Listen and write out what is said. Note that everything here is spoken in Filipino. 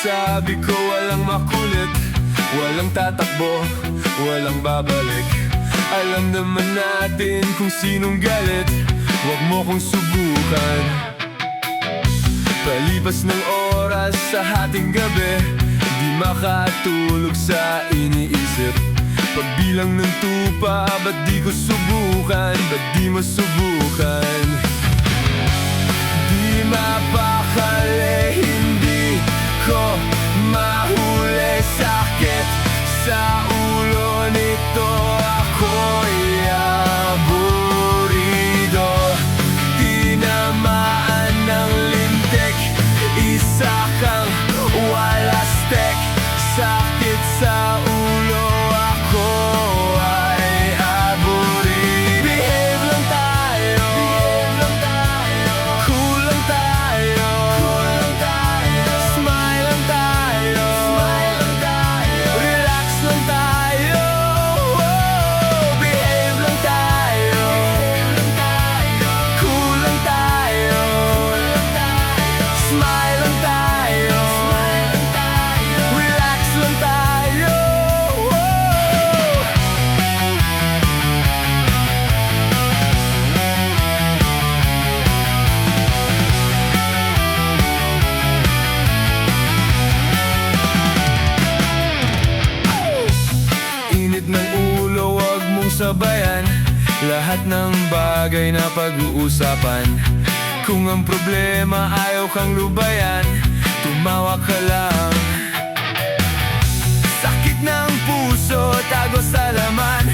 Sabi ko walang makulit, walang tatakbo, walang babalik. Alam naman natin kung sinong galit, huwag mo kong subukan. Palipas ng oras sa hating gabi, di makatulog sa iniisip. Pagbilang ng tupa, ba't di ko subukan? Ba't di mo subukan? Di mapakali, hindi ko mahuli. Sakit sa ulo nito, ako'y aburido. Tinamaan ng lintik, isa kang walastek. Sakit sa ulo, ako ay aburido. Behave lang tayo, cool lang tayo, smile lang tayo, relax lang tayo. Behave lang tayo, cool lang tayo, smile lang tayo, relax lang tayo. Init ng ulo, wag mong sabayan lahat ng bagay na pag-uusapan. Kung ang problema ayaw kang lubayan, tumawa ka lang. Sakit ng puso, tago sa laman.